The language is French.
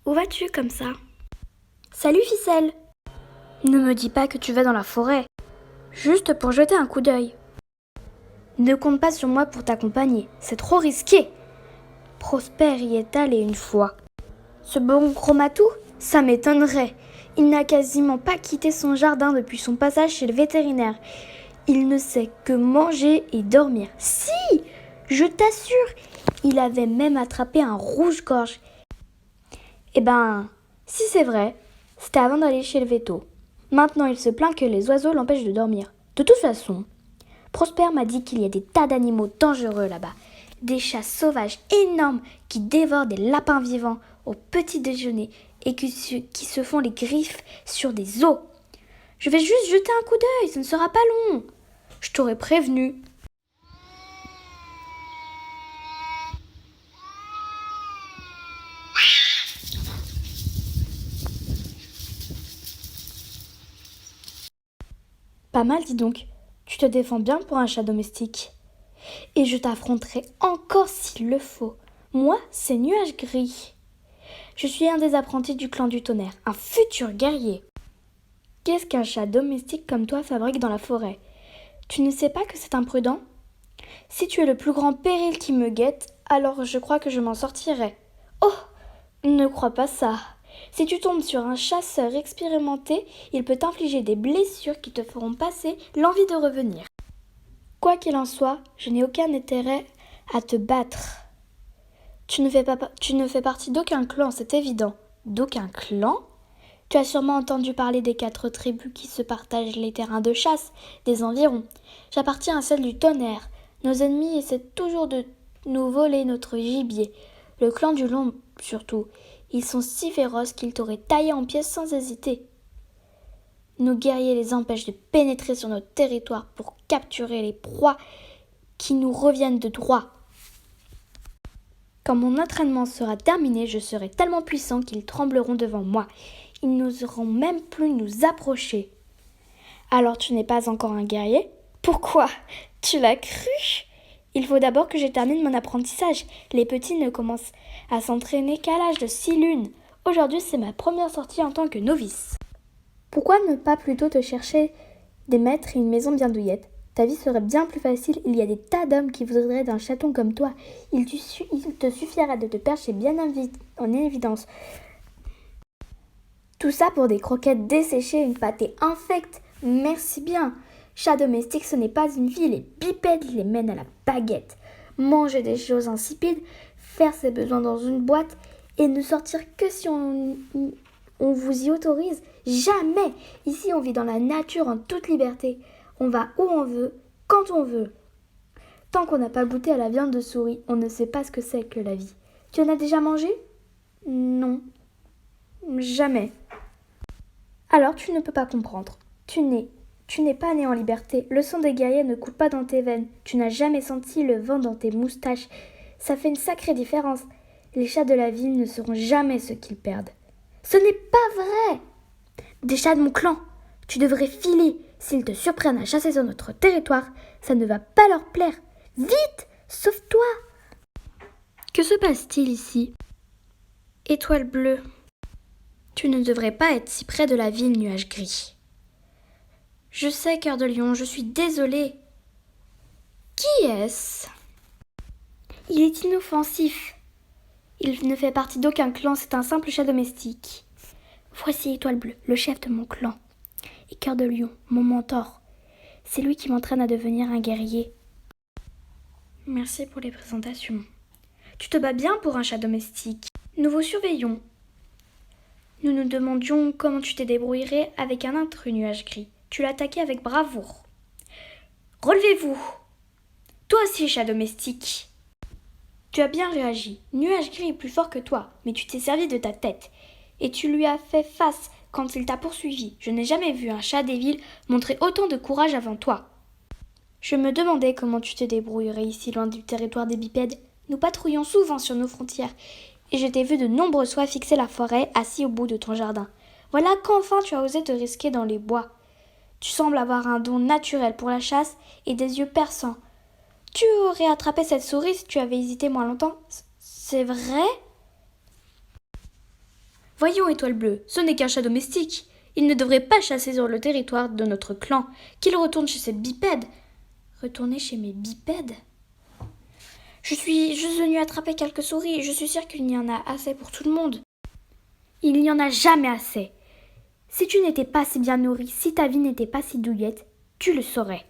Où vas-tu comme ça? Salut Ficelle! Ne me dis pas que tu vas dans la forêt, juste pour jeter un coup d'œil. Ne compte pas sur moi pour t'accompagner, c'est trop risqué. Prosper y est allé une fois. Ce bon gros matou, ça m'étonnerait. Il n'a quasiment pas quitté son jardin depuis son passage chez le vétérinaire. Il ne sait que manger et dormir. Si, je t'assure, il avait même attrapé un rouge-gorge. Eh ben, si c'est vrai, c'était avant d'aller chez le véto. Maintenant, il se plaint que les oiseaux l'empêchent de dormir. De toute façon, Prosper m'a dit qu'il y a des tas d'animaux dangereux là-bas. Des chats sauvages énormes qui dévorent des lapins vivants au petit déjeuner et qui se font les griffes sur des os. Je vais juste jeter un coup d'œil, ce ne sera pas long. Je t'aurais prévenu. Pas mal, dis donc. Tu te défends bien pour un chat domestique. Et je t'affronterai encore s'il le faut. Moi, c'est Nuage Gris. Je suis un des apprentis du clan du tonnerre, un futur guerrier. Qu'est-ce qu'un chat domestique comme toi fabrique dans la forêt? Tu ne sais pas que c'est imprudent? Si tu es le plus grand péril qui me guette, alors je crois que je m'en sortirai. Oh, ne crois pas ça. Si tu tombes sur un chasseur expérimenté, il peut t'infliger des blessures qui te feront passer l'envie de revenir. Quoi qu'il en soit, je n'ai aucun intérêt à te battre. Tu ne fais partie d'aucun clan, c'est évident. D'aucun clan? Tu as sûrement entendu parler des 4 tribus qui se partagent les terrains de chasse des environs. J'appartiens à celle du tonnerre. Nos ennemis essaient toujours de nous voler notre gibier. Le clan du Long, surtout. Ils sont si féroces qu'ils t'auraient taillé en pièces sans hésiter. Nos guerriers les empêchent de pénétrer sur notre territoire pour capturer les proies qui nous reviennent de droit. Quand mon entraînement sera terminé, je serai tellement puissant qu'ils trembleront devant moi. Ils n'oseront même plus nous approcher. Alors tu n'es pas encore un guerrier? Pourquoi? Tu l'as cru? Il faut d'abord que je termine mon apprentissage. Les petits ne commencent à s'entraîner qu'à l'âge de 6 lunes. Aujourd'hui, c'est ma première sortie en tant que novice. Pourquoi ne pas plutôt te chercher des maîtres et une maison bien douillette? Ta vie serait bien plus facile. Il y a des tas d'hommes qui voudraient d'un chaton comme toi. Il te suffira de te percher bien en évidence. Tout ça pour des croquettes desséchées et une pâtée infecte. Merci bien. Chat domestique, ce n'est pas une vie. Les bipèdes les mènent à la baguette. Manger des choses insipides, faire ses besoins dans une boîte et ne sortir que si on vous y autorise. Jamais. Ici, on vit dans la nature en toute liberté. On va où on veut, quand on veut. Tant qu'on n'a pas goûté à la viande de souris, on ne sait pas ce que c'est que la vie. Tu en as déjà mangé? Non. Jamais. Alors tu ne peux pas comprendre. Tu n'es pas né en liberté. Le sang des guerriers ne coule pas dans tes veines. Tu n'as jamais senti le vent dans tes moustaches. Ça fait une sacrée différence. Les chats de la ville ne seront jamais ce qu'ils perdent. Ce n'est pas vrai! Des chats de mon clan. Tu devrais filer. S'ils te surprennent à chasser sur notre territoire, ça ne va pas leur plaire. Vite! Sauve-toi! Que se passe-t-il ici? Étoile bleue. Tu ne devrais pas être si près de la ville, Nuage Gris. Je sais, Cœur de Lion, je suis désolée. Qui est-ce? Il est inoffensif. Il ne fait partie d'aucun clan, c'est un simple chat domestique. Voici Étoile Bleue, le chef de mon clan. Et Cœur de Lion, mon mentor. C'est lui qui m'entraîne à devenir un guerrier. Merci pour les présentations. Tu te bats bien pour un chat domestique. Nous vous surveillons. Nous nous demandions comment tu t'es débrouillé avec un intrus, Nuage Gris. Tu l'as attaqué avec bravoure. Relevez-vous. Toi aussi, chat domestique. Tu as bien réagi. Nuage Gris est plus fort que toi, mais tu t'es servi de ta tête. Et tu lui as fait face quand il t'a poursuivi. Je n'ai jamais vu un chat des villes montrer autant de courage avant toi. Je me demandais comment tu te débrouillerais ici loin du territoire des bipèdes. Nous patrouillons souvent sur nos frontières. Et je t'ai vu de nombreuses fois fixer la forêt, assis au bout de ton jardin. Voilà qu'enfin tu as osé te risquer dans les bois. Tu sembles avoir un don naturel pour la chasse et des yeux perçants. Tu aurais attrapé cette souris si tu avais hésité moins longtemps. C'est vrai? Voyons, Étoile Bleue, ce n'est qu'un chat domestique. Il ne devrait pas chasser sur le territoire de notre clan. Qu'il retourne chez cette bipède. Retourner chez mes bipèdes? Je suis juste venue attraper quelques souris. Je suis sûre qu'il y en a assez pour tout le monde. Il n'y en a jamais assez. Si tu n'étais pas si bien nourrie, si ta vie n'était pas si douillette, tu le saurais.